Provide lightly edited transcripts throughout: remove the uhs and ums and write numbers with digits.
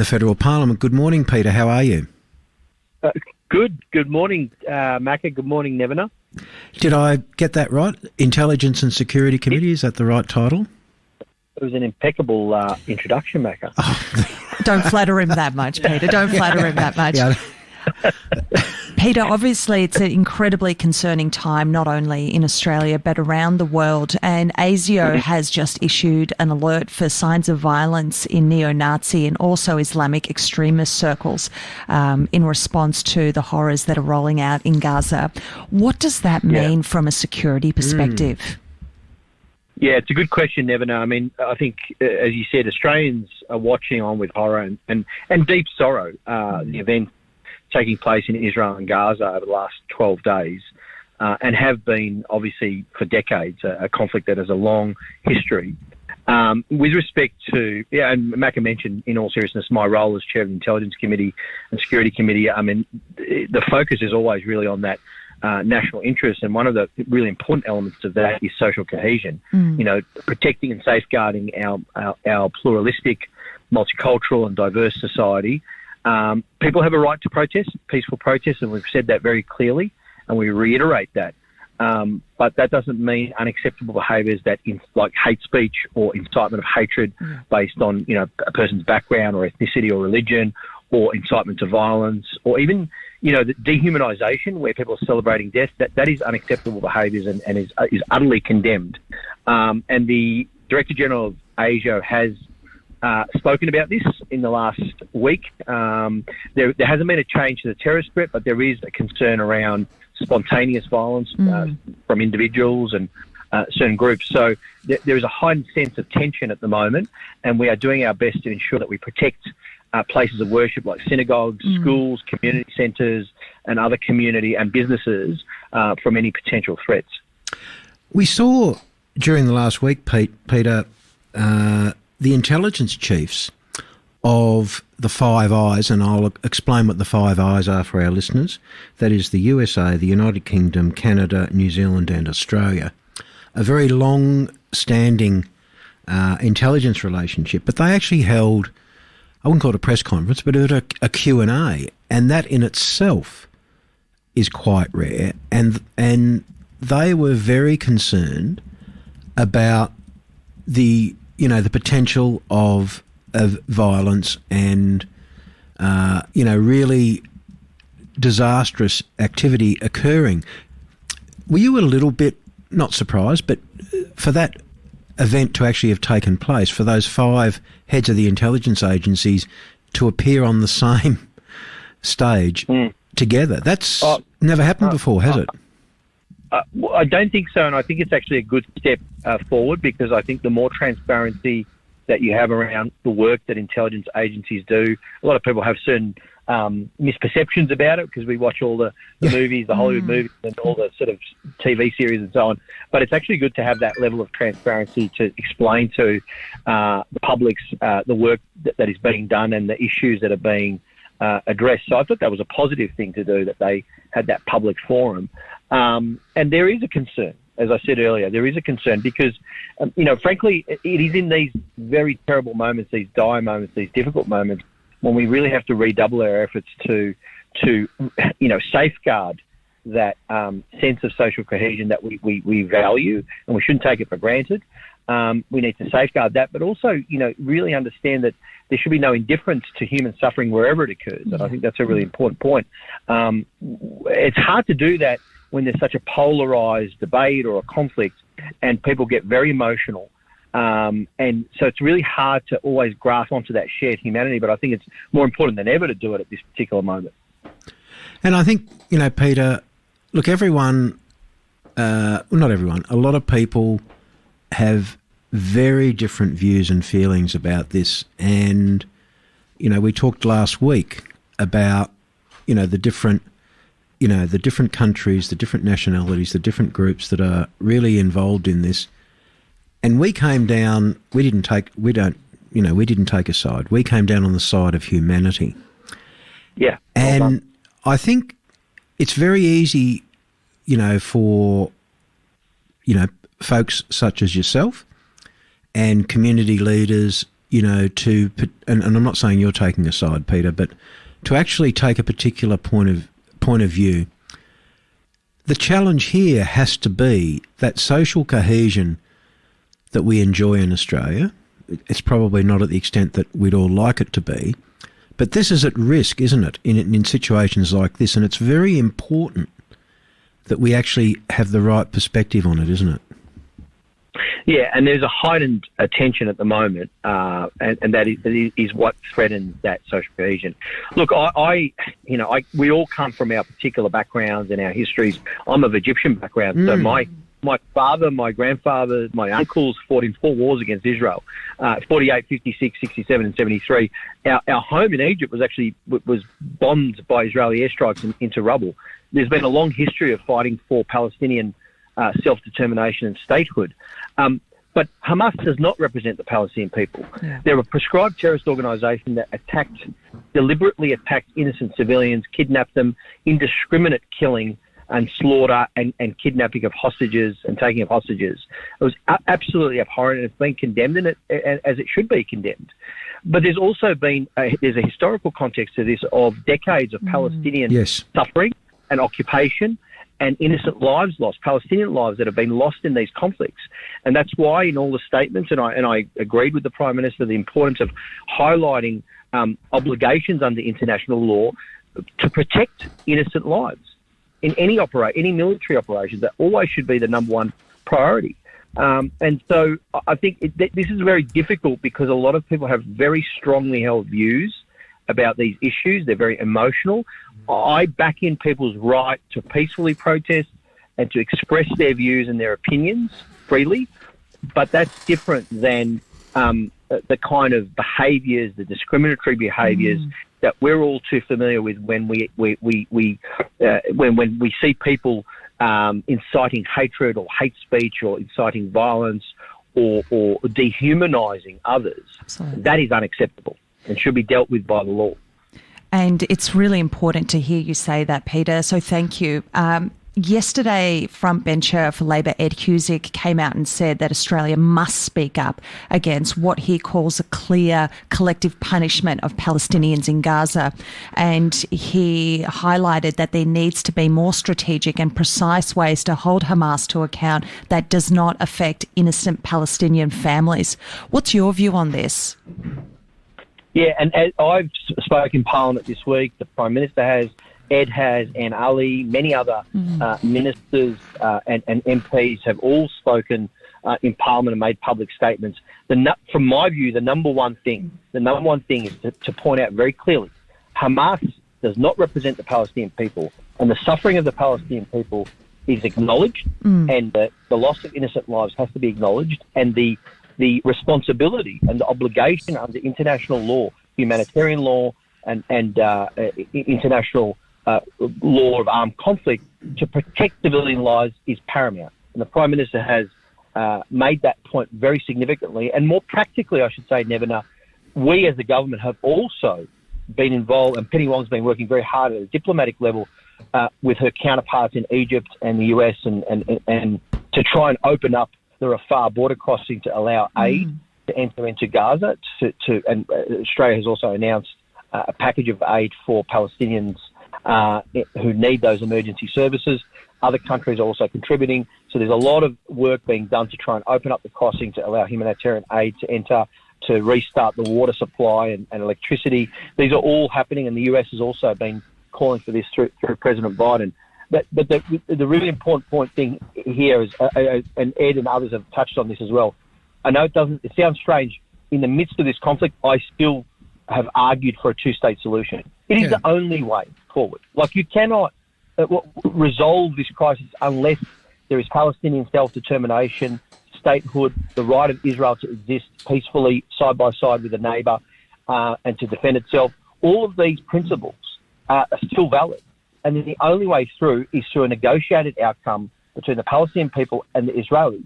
The Federal Parliament. Good morning, Peter. How are you? Good. Good morning, Macca. Good morning, Nevena. Did I get that right? Intelligence and Security Committee, is that the right title? It was an impeccable introduction, Macca. Don't flatter him that much, Peter. Don't flatter him that much. Yeah. Peter, obviously it's an incredibly concerning time, not only in Australia but around the world. And ASIO has just issued an alert for signs of violence in neo-Nazi and also Islamic extremist circles in response to the horrors that are rolling out in Gaza. What does that mean from a security perspective? Yeah, it's a good question, Nevena. I mean, I think, as you said, Australians are watching on with horror and deep sorrow the events taking place in Israel and Gaza over the last 12 days and have been, obviously, for decades, a conflict that has a long history. With respect to, and Macca mentioned, in all seriousness, my role as chair of the Intelligence Committee and Security Committee, I mean, the focus is always really on that national interest, and one of the really important elements of that is social cohesion. You know, protecting and safeguarding our pluralistic, multicultural and diverse society. People have a right to protest, peaceful protest, and we've said that very clearly, and we reiterate that. But that doesn't mean unacceptable behaviours like hate speech or incitement of hatred based on, you know, a person's background or ethnicity or religion, or incitement to violence, or even, you know, the dehumanisation where people are celebrating death. That is unacceptable behaviours and is utterly condemned. And the Director General of ASIO has spoken about this in the last week. There hasn't been a change to the terrorist threat, but there is a concern around spontaneous violence from individuals and certain groups. So there is a heightened sense of tension at the moment, and we are doing our best to ensure that we protect places of worship like synagogues, schools, community centres and other community and businesses from any potential threats. We saw during the last week, Peter, the intelligence chiefs of the Five Eyes, and I'll explain what the Five Eyes are for our listeners. That is the USA, the United Kingdom, Canada, New Zealand and Australia. A very long-standing intelligence relationship, but they actually held, I wouldn't call it a press conference, but a Q&A, and that in itself is quite rare. And they were very concerned about the potential of violence and, really disastrous activity occurring. Were you a little bit, not surprised, but for that event to actually have taken place, for those five heads of the intelligence agencies to appear on the same stage together? That's never happened before, has it? I don't think so, and I think it's actually a good step forward, because I think the more transparency that you have around the work that intelligence agencies do, a lot of people have certain misperceptions about it because we watch all the movies, the Hollywood movies and all the sort of TV series and so on. But it's actually good to have that level of transparency to explain to the publics the work that is being done and the issues that are being addressed. So I thought that was a positive thing to do, that they had that public forum. And there is a concern, as I said earlier, there is a concern because, frankly, it is in these very terrible moments, these dire moments, these difficult moments, when we really have to redouble our efforts to safeguard that sense of social cohesion that we value, and we shouldn't take it for granted. We need to safeguard that, but also, really understand that there should be no indifference to human suffering wherever it occurs. And I think that's a really important point. It's hard to do that when there's such a polarised debate or a conflict and people get very emotional. And so it's really hard to always grasp onto that shared humanity, but I think it's more important than ever to do it at this particular moment. And I think, Peter, look, everyone, not everyone, a lot of people have very different views and feelings about this. And, we talked last week about, the different countries, the different nationalities, the different groups that are really involved in this. And we came down, we didn't take a side. We came down on the side of humanity. Yeah. And I think it's very easy, for, folks such as yourself and community leaders and I'm not saying you're taking a side, Peter, but to actually take a particular point of view. The challenge here has to be that social cohesion that we enjoy in Australia. It's probably not at the extent that we'd all like it to be, but this is at risk, isn't it, in situations like this? And it's very important that we actually have the right perspective on it, isn't it? Yeah, and there's a heightened attention at the moment, and that is what threatens that social cohesion. Look, we all come from our particular backgrounds and our histories. I'm of Egyptian background, so my father, my grandfather, my uncles fought in 4 wars against Israel, 48, 56, 67 and 73. Our home in Egypt was bombed by Israeli airstrikes into rubble. There's been a long history of fighting for Palestinian self-determination and statehood. But Hamas does not represent the Palestinian people. Yeah. They're a proscribed terrorist organisation that deliberately attacked innocent civilians, kidnapped them, indiscriminate killing and slaughter and kidnapping of hostages and taking of hostages. It was absolutely abhorrent, and it's been condemned, as it should be condemned. But there's also been there's a historical context to this of decades of Palestinian suffering and occupation and innocent lives lost, Palestinian lives that have been lost in these conflicts. And that's why in all the statements, and I agreed with the Prime Minister, the importance of highlighting obligations under international law to protect innocent lives in any military operations. That always should be the number one priority. And so I think this is very difficult because a lot of people have very strongly held views about these issues. They're very emotional. I back in people's right to peacefully protest and to express their views and their opinions freely, but that's different than the kind of behaviours, the discriminatory behaviours that we're all too familiar with when we see people inciting hatred or hate speech or inciting violence or dehumanising others. Absolutely. That is unacceptable and should be dealt with by the law. And it's really important to hear you say that, Peter, so thank you. Yesterday, frontbencher for Labor Ed Husic came out and said that Australia must speak up against what he calls a clear collective punishment of Palestinians in Gaza. And he highlighted that there needs to be more strategic and precise ways to hold Hamas to account that does not affect innocent Palestinian families. What's your view on this? Yeah, and as I've spoken in Parliament this week, the Prime Minister has, Ed has, and Ali, many other ministers and MPs have all spoken in Parliament and made public statements. From my view, the number one thing is to point out very clearly, Hamas does not represent the Palestinian people, and the suffering of the Palestinian people is acknowledged, and the loss of innocent lives has to be acknowledged, and the responsibility and the obligation under international law, humanitarian law and international law of armed conflict to protect civilian lives is paramount. And the Prime Minister has made that point very significantly. And more practically, I should say, Nevena, we as the government have also been involved, and Penny Wong's been working very hard at a diplomatic level with her counterparts in Egypt and the US and to try and open up the Rafah border crossing to allow aid to enter into Gaza. And Australia has also announced a package of aid for Palestinians who need those emergency services. Other countries are also contributing. So there's a lot of work being done to try and open up the crossing to allow humanitarian aid to enter, to restart the water supply and electricity. These are all happening, and the US has also been calling for this through President Biden. But the really important thing here is, and Ed and others have touched on this as well, I know it sounds strange, in the midst of this conflict, I still have argued for a two-state solution. It is the only way forward. Like, you cannot resolve this crisis unless there is Palestinian self-determination, statehood, the right of Israel to exist peacefully side by side with a neighbour and to defend itself. All of these principles are still valid. And then the only way through is through a negotiated outcome between the Palestinian people and the Israeli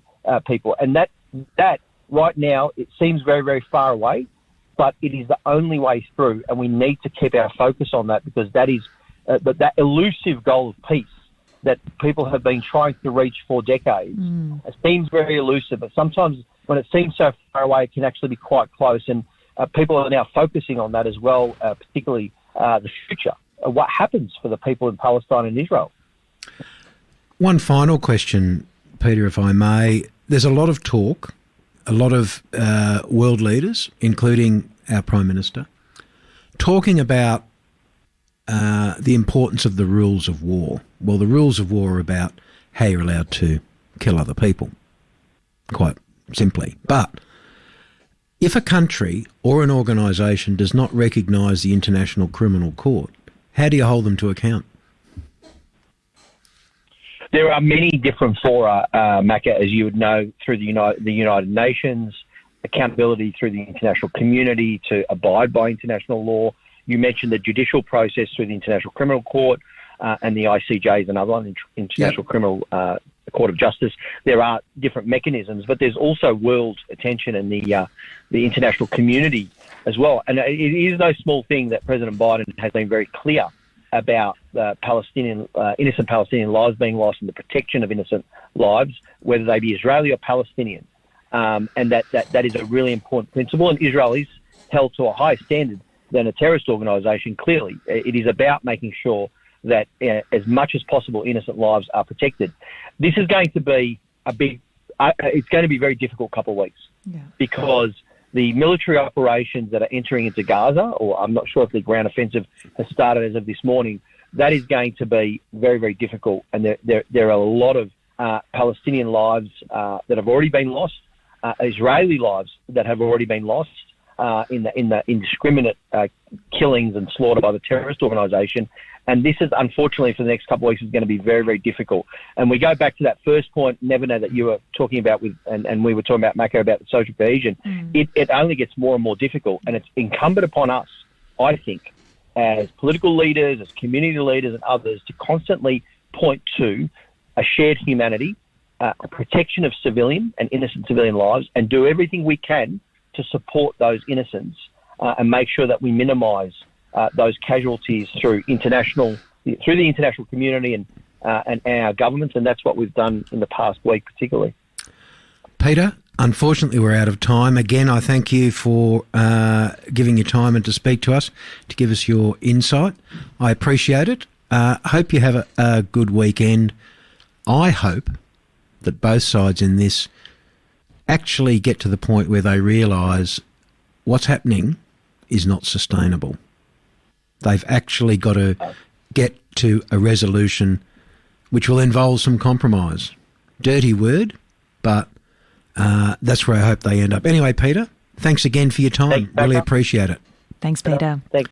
people. And that right now, it seems very, very far away, but it is the only way through. And we need to keep our focus on that, because that is that elusive goal of peace that people have been trying to reach for decades. It seems very elusive, but sometimes when it seems so far away, it can actually be quite close. And people are now focusing on that as well, particularly the future. What happens for the people in Palestine and Israel? One final question, Peter, if I may. There's a lot of talk, a lot of world leaders, including our Prime Minister, talking about the importance of the rules of war. Well, the rules of war are about how you're allowed to kill other people, quite simply. But if a country or an organisation does not recognise the International Criminal Court, how do you hold them to account? There are many different fora, Macca, as you would know, through the United Nations, accountability through the international community to abide by international law. You mentioned the judicial process through the International Criminal Court and the ICJ is another one, International Criminal Court of Justice. There are different mechanisms, but there's also world attention and the international community as well. And it is no small thing that President Biden has been very clear about innocent Palestinian lives being lost and the protection of innocent lives, whether they be Israeli or Palestinian. And that is a really important principle. And Israel is held to a higher standard than a terrorist organisation, clearly. It is about making sure that as much as possible innocent lives are protected. This is going to be it's going to be a very difficult couple of weeks because the military operations that are entering into Gaza, or I'm not sure if the ground offensive has started as of this morning, that is going to be very, very difficult. And there are a lot of Palestinian lives that have already been lost, Israeli lives that have already been lost in the indiscriminate killings and slaughter by the terrorist organisation. And this is, unfortunately, for the next couple of weeks, is going to be very, very difficult. And we go back to that first point, Nevena, that you were talking about and we were talking about, Mako, about the social cohesion. It only gets more and more difficult. And it's incumbent upon us, I think, as political leaders, as community leaders and others, to constantly point to a shared humanity, a protection of civilian and innocent civilian lives, and do everything we can to support those innocents and make sure that we minimise those casualties through the international community and our governments, and that's what we've done in the past week particularly. Peter, unfortunately we're out of time. Again, I thank you for giving your time and to speak to us, to give us your insight. I appreciate it. Hope you have a good weekend. I hope that both sides in this actually get to the point where they realise what's happening is not sustainable. They've actually got to get to a resolution which will involve some compromise. Dirty word, but that's where I hope they end up. Anyway, Peter, thanks again for your time. Thanks, really appreciate it. Thanks, Peter. Thanks.